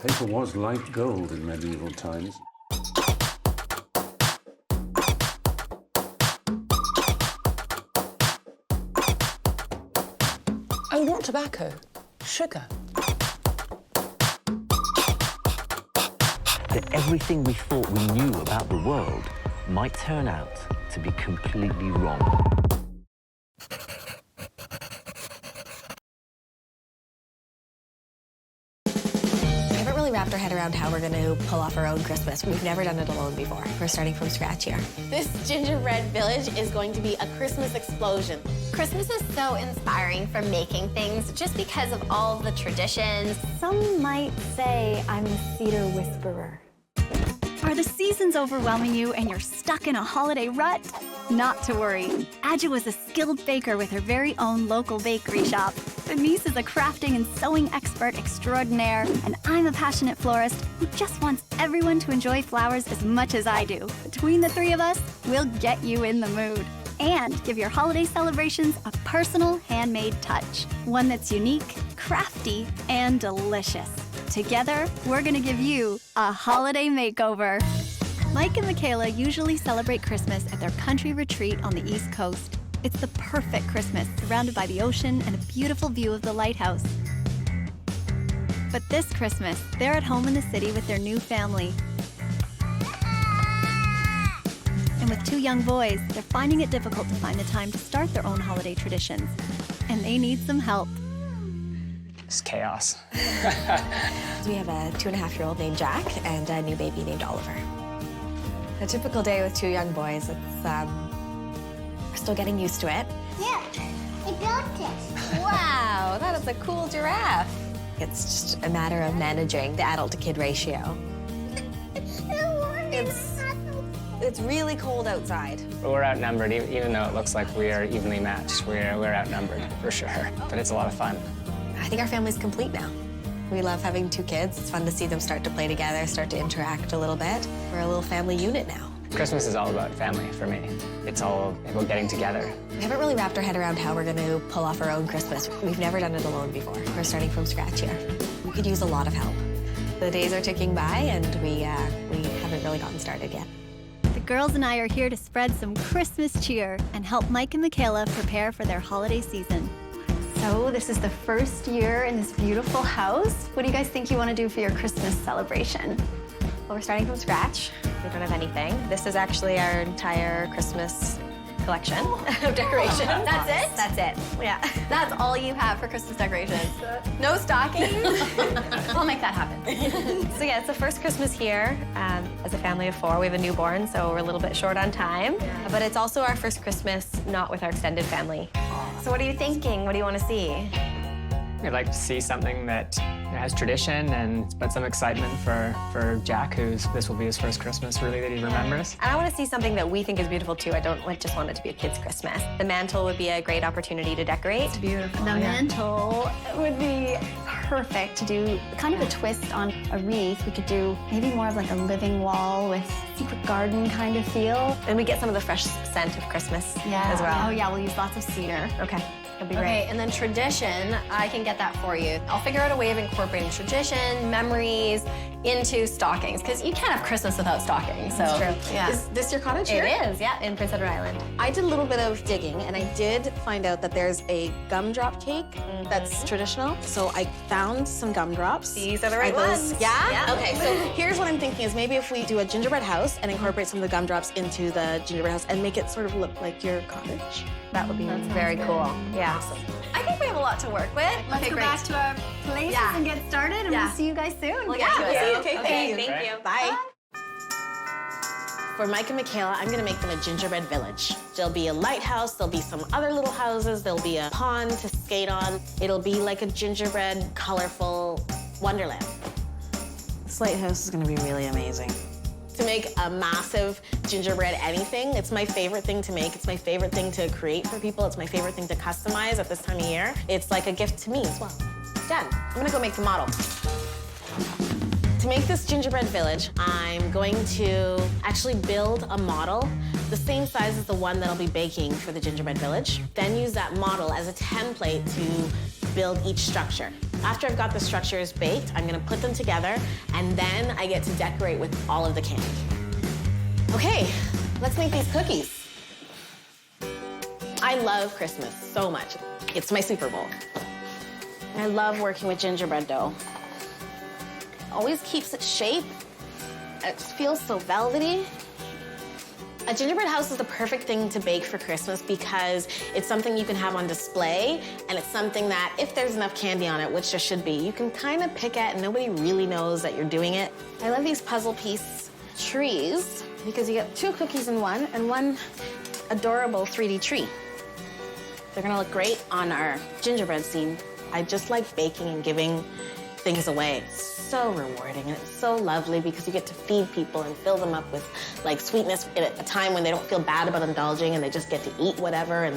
Paper was light gold in medieval times. Oh, not tobacco. Sugar. That everything we thought we knew about the world might turn out to be completely wrong. We haven't really wrapped our head around how we're going to pull off our own Christmas. We've never done it alone before. We're starting from scratch here. This gingerbread village is going to be a Christmas explosion. Christmas is so inspiring for making things just because of all the traditions. Some might say I'm the cedar whisperer. Are the seasons overwhelming you and you're stuck in a holiday rut? Not to worry. Adjoa is a skilled baker with her very own local bakery shop. Denise is a crafting and sewing expert extraordinaire, and I'm a passionate florist who just wants everyone to enjoy flowers as much as I do. Between the three of us, we'll get you in the mood and give your holiday celebrations a personal handmade touch. One that's unique, crafty, and delicious. Together, we're gonna give you a holiday makeover. Mike and Michaela usually celebrate Christmas at their country retreat on the East Coast. It's the perfect Christmas, surrounded by the ocean and a beautiful view of the lighthouse. But this Christmas, they're at home in the city with their new family. And with 2 young boys, they're finding it difficult to find the time to start their own holiday traditions. And they need some help. It's chaos. We have a 2.5-year-old named Jack and a new baby named Oliver. A typical day with 2 young boys, it's, we're still getting used to it. Yeah, I built it. Wow, that is a cool giraffe. It's just a matter of managing the adult-to-kid ratio. It's really cold outside. We're outnumbered, even though it looks like we are evenly matched. We're outnumbered, for sure. But it's a lot of fun. I think our family's complete now. We love having 2 kids. It's fun to see them start to play together, start to interact a little bit. We're a little family unit now. Christmas is all about family for me. It's all about getting together. We haven't really wrapped our head around how we're going to pull off our own Christmas. We've never done it alone before. We're starting from scratch here. We could use a lot of help. The days are ticking by, and we haven't really gotten started yet. The girls and I are here to spread some Christmas cheer and help Mike and Michaela prepare for their holiday season. So this is the first year in this beautiful house. What do you guys think you want to do for your Christmas celebration? Well, we're starting from scratch. We don't have anything. This is actually our entire Christmas collection of decorations. That's it? That's it, yeah. That's all you have for Christmas decorations? No stockings? I'll make that happen. So yeah, it's the first Christmas here as a family of 4. We have a newborn, so we're a little bit short on time. Yeah. But it's also our first Christmas not with our extended family. So what are you thinking? What do you want to see? I'd like to see something that has tradition and but some excitement for Jack, this will be his first Christmas, really, that he remembers. And I want to see something that we think is beautiful, too. I don't just want it to be a kid's Christmas. The mantle would be a great opportunity to decorate. It's beautiful. The mantle would be perfect to do kind of a twist on a wreath. We could do maybe more of like a living wall with secret garden kind of feel. And we get some of the fresh scent of Christmas as well. Oh, yeah, we'll use lots of cedar. Okay. That'd be Okay, great. and then tradition, I can get that for you. I'll figure out a way of incorporating tradition, memories into stockings, because you can't have Christmas without stockings. So, That's true. yeah. Is this your cottage here? It is, yeah, in Prince Edward Island. I did a little bit of digging, and I did find out that there's a gumdrop cake that's traditional. So I found some gumdrops. These are the right those- ones. Yeah? Yeah. Okay, so here's what I'm thinking is maybe if we do a gingerbread house and incorporate some of the gumdrops into the gingerbread house and make it sort of look like your cottage. That would be very cool. Yeah. Awesome. I think we have a lot to work with. Let's Okay, go great. back to our places Yeah. and get started, and Yeah. we'll see you guys soon. We'll get to it. See you. Okay, Okay, thank you. Bye. For Mike and Michaela, I'm gonna make them a gingerbread village. There'll be a lighthouse, there'll be some other little houses, there'll be a pond to skate on. It'll be like a gingerbread, colorful wonderland. This lighthouse is gonna be really amazing. To make a massive gingerbread anything, it's my favorite thing to make. It's my favorite thing to create for people. It's my favorite thing to customize at this time of year. It's like a gift to me as well. Done. I'm gonna go make the model. To make this gingerbread village, I'm going to actually build a model the same size as the one that I'll be baking for the gingerbread village. Then use that model as a template to build each structure. After I've got the structures baked, I'm gonna put them together, and then I get to decorate with all of the candy. Okay, let's make these cookies. I love Christmas so much. It's my Super Bowl. I love working with gingerbread dough. Always keeps its shape. It feels so velvety. A gingerbread house is the perfect thing to bake for Christmas because it's something you can have on display, and it's something that if there's enough candy on it, which there should be, you can kind of pick at and nobody really knows that you're doing it. I love these puzzle piece trees because you get 2 cookies in one and one adorable 3D tree. They're gonna look great on our gingerbread scene. I just like baking and giving things away. It's so rewarding and it's so lovely because you get to feed people and fill them up with like sweetness at a time when they don't feel bad about indulging and they just get to eat whatever and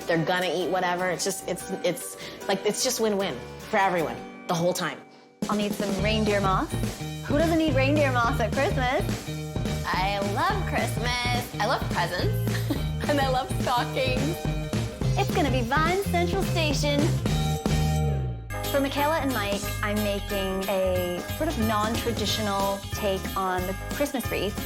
they're gonna eat whatever. It's just win-win for everyone the whole time. I'll need some reindeer moss. Who doesn't need reindeer moss at Christmas? I love Christmas. I love presents. And I love stockings. It's gonna be Vine Central Station. For Michaela and Mike, I'm making a sort of non-traditional take on the Christmas wreath.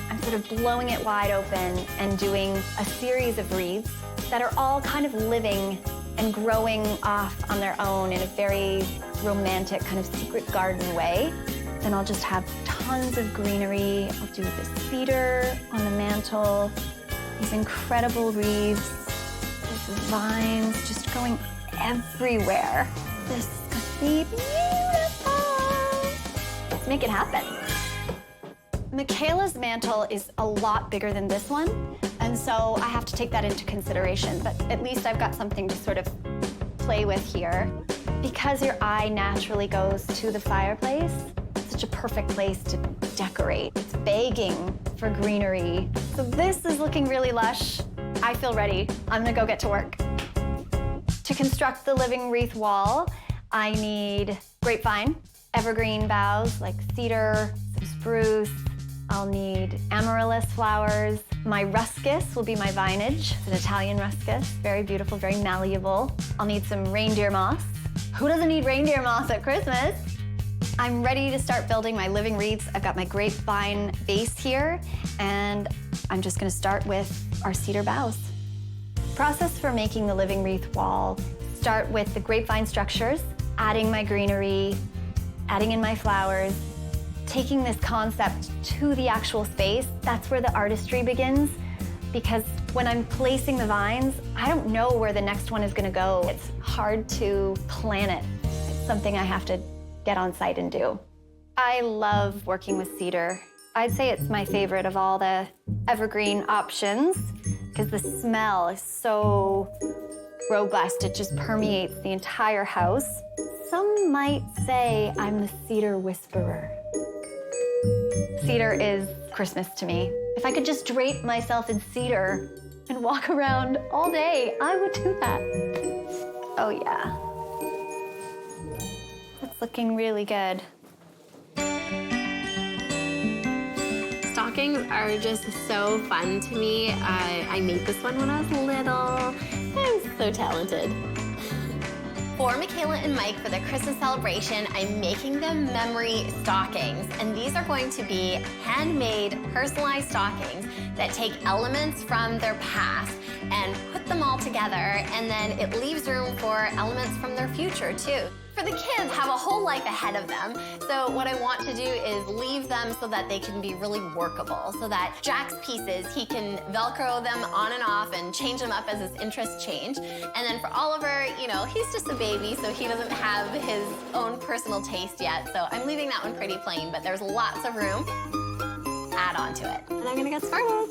I'm sort of blowing it wide open and doing a series of wreaths that are all kind of living and growing off on their own in a very romantic kind of secret garden way. Then I'll just have tons of greenery. I'll do the cedar on the mantle, these incredible wreaths, these vines just going everywhere. This is gonna be beautiful. Let's make it happen. Michaela's mantle is a lot bigger than this one, and so I have to take that into consideration, but at least I've got something to sort of play with here. Because your eye naturally goes to the fireplace, it's such a perfect place to decorate. It's begging for greenery. So this is looking really lush. I feel ready. I'm gonna go get to work. To construct the living wreath wall, I need grapevine, evergreen boughs like cedar, some spruce. I'll need amaryllis flowers. My ruscus will be my vinage. It's an Italian ruscus, very beautiful, very malleable. I'll need some reindeer moss. Who doesn't need reindeer moss at Christmas? I'm ready to start building my living wreaths. I've got my grapevine base here, and I'm just gonna start with our cedar boughs. Process for making the living wreath wall. Start with the grapevine structures, adding my greenery, adding in my flowers, taking this concept to the actual space. That's where the artistry begins, because when I'm placing the vines, I don't know where the next one is gonna go. It's hard to plan it. It's something I have to get on site and do. I love working with cedar. I'd say it's my favorite of all the evergreen options, because the smell is so robust. It just permeates the entire house. Some might say I'm the cedar whisperer. Cedar is Christmas to me. If I could just drape myself in cedar and walk around all day, I would do that. Oh yeah. That's looking really good. Stockings are just so fun to me. I made this one when I was little. I'm so talented. For Michaela and Mike, for the Christmas celebration, I'm making them memory stockings. And these are going to be handmade, personalized stockings that take elements from their past and put them all together, and then it leaves room for elements from their future, too. For the kids, have a whole life ahead of them. So what I want to do is leave them so that they can be really workable, so that Jack's pieces, he can Velcro them on and off and change them up as his interests change. And then for Oliver, you know, he's just a baby, so he doesn't have his own personal taste yet. So I'm leaving that one pretty plain, but there's lots of room. Add on to it. And I'm gonna get started.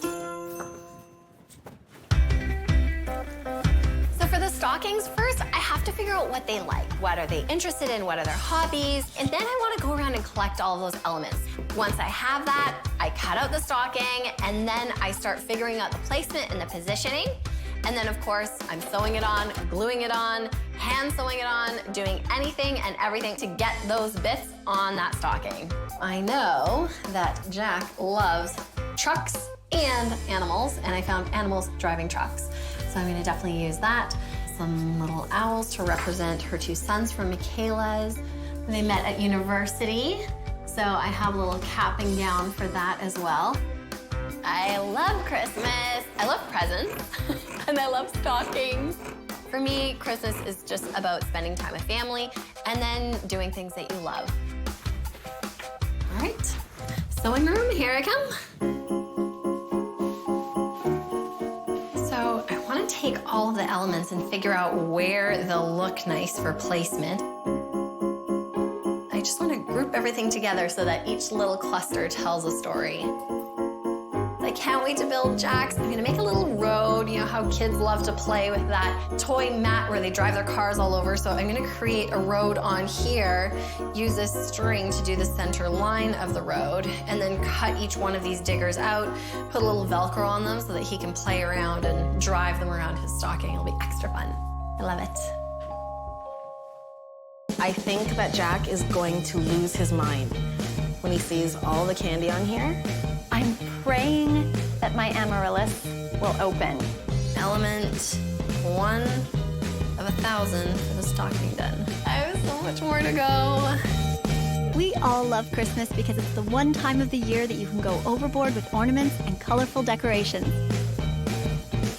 For the stockings, first, I have to figure out what they like. What are they interested in? What are their hobbies? And then I want to go around and collect all of those elements. Once I have that, I cut out the stocking, and then I start figuring out the placement and the positioning. And then, of course, I'm sewing it on, gluing it on, hand sewing it on, doing anything and everything to get those bits on that stocking. I know that Jack loves trucks and animals, and I found animals driving trucks. So I'm gonna definitely use that. some little owls to represent her two sons from Michaela's. They met at university, so I have a little capping gown for that as well. I love Christmas. I love presents, and I love stockings. For me, Christmas is just about spending time with family and then doing things that you love. All right, sewing room, here I come. So I want to take all of the elements and figure out where they'll look nice for placement. I just want to group everything together so that each little cluster tells a story. I can't wait to build Jack's. I'm gonna make a little road. You know how kids love to play with that toy mat where they drive their cars all over. So I'm gonna create a road on here, use this string to do the center line of the road, and then cut each one of these diggers out, put a little Velcro on them so that he can play around and drive them around his stocking. It'll be extra fun. I love it. I think that Jack is going to lose his mind when he sees all the candy on here. I'm praying that my amaryllis will open. Element 1 of 1,000 for the stocking done. I have so much more to go. We all love Christmas because it's the one time of the year that you can go overboard with ornaments and colorful decorations.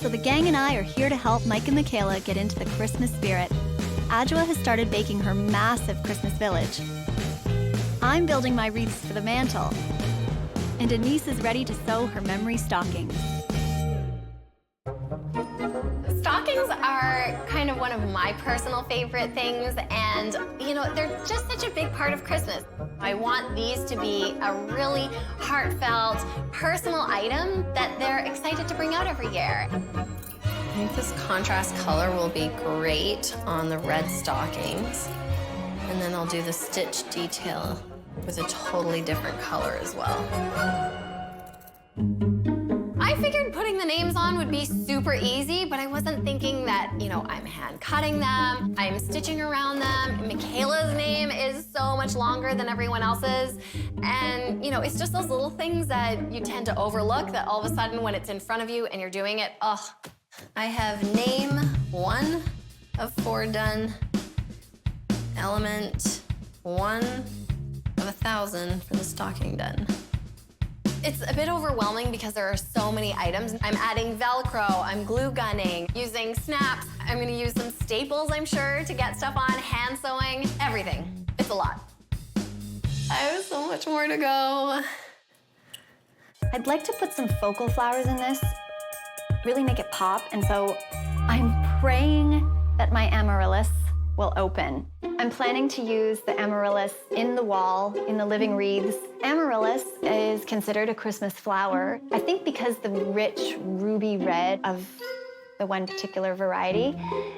So the gang and I are here to help Mike and Michaela get into the Christmas spirit. Adjoa has started baking her massive Christmas village. I'm building my wreaths for the mantle. And Denise is ready to sew her memory stockings. Stockings are kind of one of my personal favorite things, and you know, they're just such a big part of Christmas. I want these to be a really heartfelt, personal item that they're excited to bring out every year. I think this contrast color will be great on the red stockings, and then I'll do the stitch detail with a totally different color as well. I figured putting the names on would be super easy, but I wasn't thinking that, you know, I'm hand cutting them, I'm stitching around them. Michaela's name is so much longer than everyone else's. And, you know, it's just those little things that you tend to overlook that all of a sudden when it's in front of you and you're doing it, oh. I have name 1 of 4 done, element 1 of 1,000 for the stocking done. It's a bit overwhelming because there are so many items. I'm adding Velcro, I'm glue gunning, using snaps. I'm gonna use some staples, I'm sure, to get stuff on, hand sewing, everything. It's a lot. I have so much more to go. I'd like to put some focal flowers in this, really make it pop, and so I'm praying that my amaryllis will open. I'm planning to use the amaryllis in the wall, in the living wreaths. Amaryllis is considered a Christmas flower. I think because the rich ruby red of the one particular variety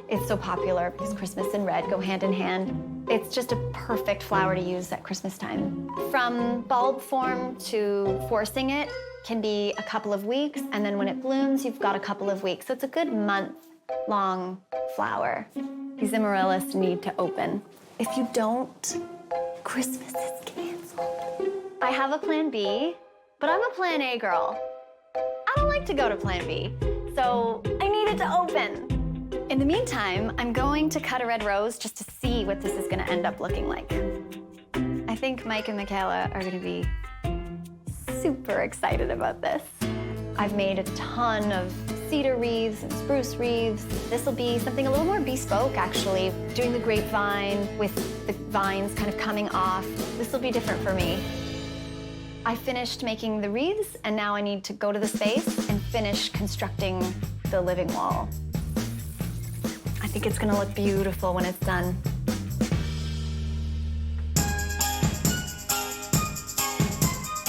is so popular because Christmas and red go hand in hand. It's just a perfect flower to use at Christmas time. From bulb form to forcing it can be a couple of weeks, and then when it blooms, you've got a couple of weeks. So it's a good month-long flower. These amaryllis need to open. If you don't, Christmas is canceled. I have a plan B, but I'm a plan A girl. I don't like to go to plan B, so I need it to open. In the meantime, I'm going to cut a red rose just to see what this is gonna end up looking like. I think Mike and Michaela are gonna be super excited about this. I've made a ton of cedar wreaths and spruce wreaths. This will be something a little more bespoke, actually. Doing the grapevine with the vines kind of coming off. This will be different for me. I finished making the wreaths, and now I need to go to the space and finish constructing the living wall. I think it's gonna look beautiful when it's done.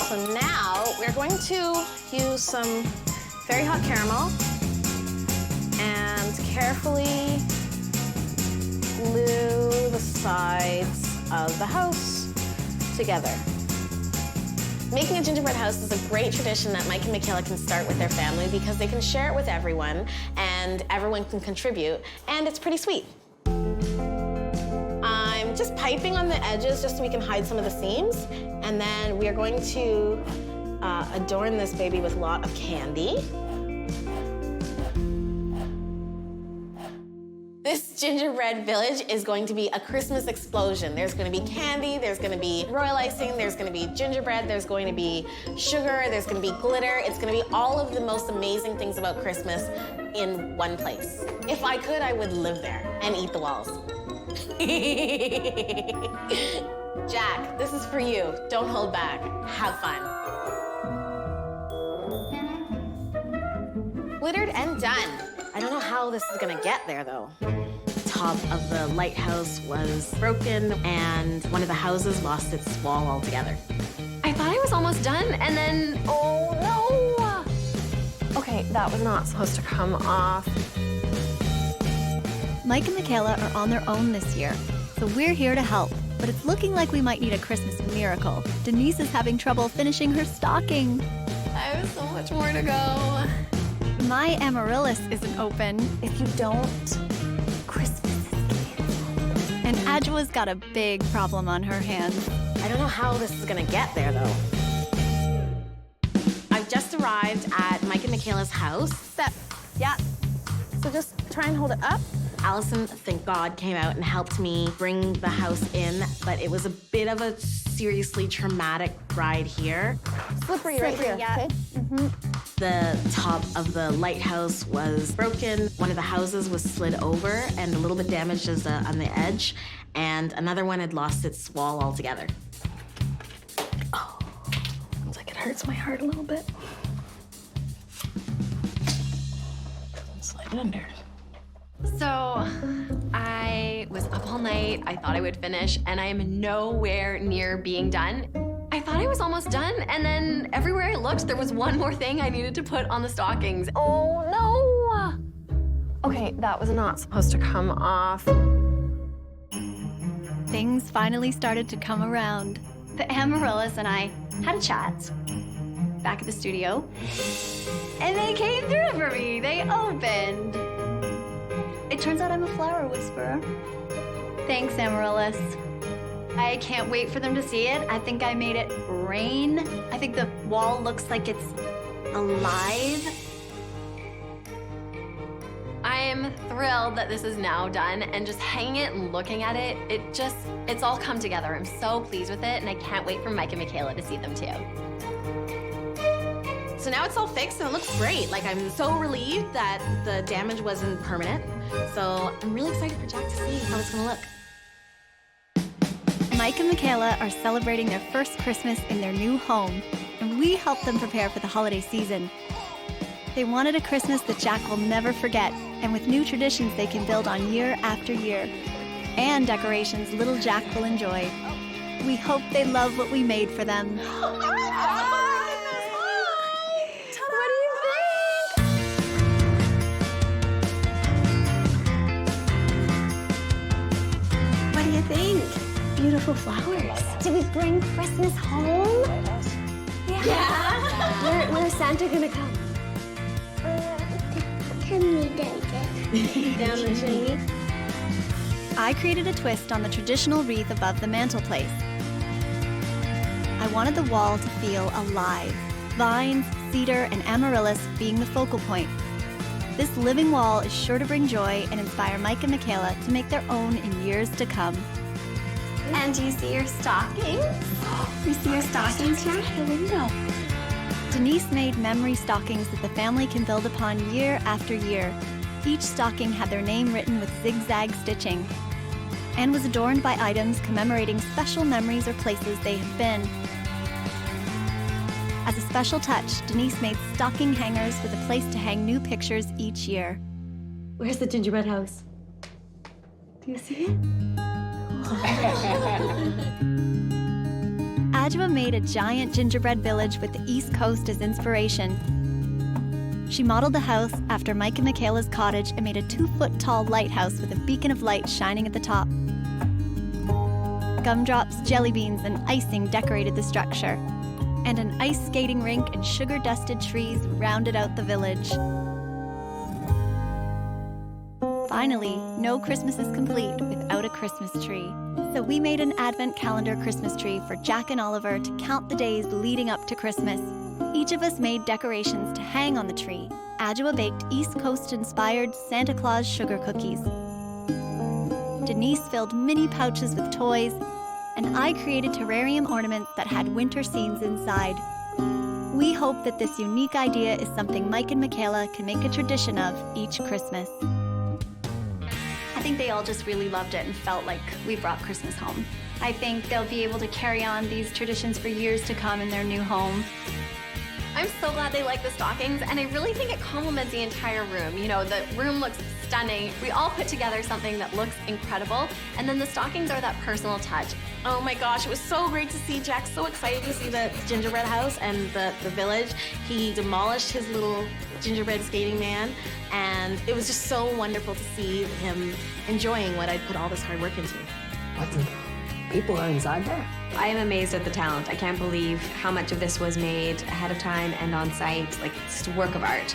So now we're going to use some very hot caramel and carefully glue the sides of the house together. Making a gingerbread house is a great tradition that Mike and Michaela can start with their family because they can share it with everyone and everyone can contribute, and it's pretty sweet. I'm just piping on the edges just so we can hide some of the seams, and then we are going to adorn this baby with a lot of candy. This gingerbread village is going to be a Christmas explosion. There's going to be candy, there's going to be royal icing, there's going to be gingerbread, there's going to be sugar, there's going to be glitter. It's going to be all of the most amazing things about Christmas in one place. If I could, I would live there and eat the walls. Jack, this is for you. Don't hold back. Have fun. Glittered and done. I don't know how this is gonna get there, though. The top of the lighthouse was broken, and one of the houses lost its wall altogether. I thought I was almost done, and then, oh no! Okay, that was not supposed to come off. Mike and Michaela are on their own this year, so we're here to help. But it's looking like we might need a Christmas miracle. Denise is having trouble finishing her stocking. I have so much more to go. My amaryllis isn't open. If you don't, Christmas is canceled. And Adjoa's got a big problem on her hands. I don't know how this is gonna get there, though. I've just arrived at Mike and Michaela's house. Yeah. So just try and hold it up. Alison, thank God, came out and helped me bring the house in, but it was a bit of a seriously traumatic ride here. Slippery right here. Yeah. Okay. The top of the lighthouse was broken. One of the houses was slid over and a little bit damaged on the edge, and another one had lost its wall altogether. Oh, looks like it hurts my heart a little bit. Slide it under. So, I was up all night. I thought I would finish, and I am nowhere near being done. I thought I was almost done, and then everywhere I looked, there was one more thing I needed to put on the stockings. Oh, no! Okay, that was not supposed to come off. Things finally started to come around. The amaryllis and I had a chat back at the studio, and they came through for me. They opened. It turns out I'm a flower whisperer. Thanks, amaryllis. I can't wait for them to see it. I think I made it rain. I think the wall looks like it's alive. I am thrilled that this is now done, and just hanging it and looking at it, it's all come together. I'm so pleased with it, and I can't wait for Mike and Michaela to see them too. So now it's all fixed and it looks great. Like, I'm so relieved that the damage wasn't permanent. So I'm really excited for Jack to see how it's gonna look. Mike and Michaela are celebrating their first Christmas in their new home, and we help them prepare for the holiday season. They wanted a Christmas that Jack will never forget, and with new traditions they can build on year after year, and decorations little Jack will enjoy. We hope they love what we made for them. What do you think? Beautiful flowers. Did we bring Christmas home? Yeah. Where's Santa gonna come? Can we do it? Down the chimney? I created a twist on the traditional wreath above the mantelpiece. I wanted the wall to feel alive, vines, cedar, and amaryllis being the focal point. This living wall is sure to bring joy and inspire Mike and Michaela to make their own in years to come. And do you see your stockings? You see your stockings here at the window. Denise made memory stockings that the family can build upon year after year. Each stocking had their name written with zigzag stitching and was adorned by items commemorating special memories or places they have been. As a special touch, Denise made stocking hangers with a place to hang new pictures each year. Where's the gingerbread house? Do you see it? Adjoa made a giant gingerbread village with the East Coast as inspiration. She modeled the house after Mike and Michaela's cottage and made a 2-foot-tall lighthouse with a beacon of light shining at the top. Gumdrops, jelly beans, and icing decorated the structure, and an ice skating rink and sugar-dusted trees rounded out the village. Finally, no Christmas is complete without a Christmas tree. So we made an Advent calendar Christmas tree for Jack and Oliver to count the days leading up to Christmas. Each of us made decorations to hang on the tree. Adjoa baked East Coast-inspired Santa Claus sugar cookies. Denise filled mini pouches with toys, and I created terrarium ornaments that had winter scenes inside. We hope that this unique idea is something Mike and Michaela can make a tradition of each Christmas. I think they all just really loved it and felt like we brought Christmas home. I think they'll be able to carry on these traditions for years to come in their new home. I'm so glad they like the stockings, and I really think it complements the entire room. You know, the room looks stunning. We all put together something that looks incredible, and then the stockings are that personal touch. Oh my gosh, it was so great to see Jack, so excited to see the gingerbread house and the village. He demolished his little gingerbread skating man, and it was just so wonderful to see him enjoying what I'd put all this hard work into. What the people are inside there? I am amazed at the talent. I can't believe how much of this was made ahead of time and on site. Like, it's a work of art.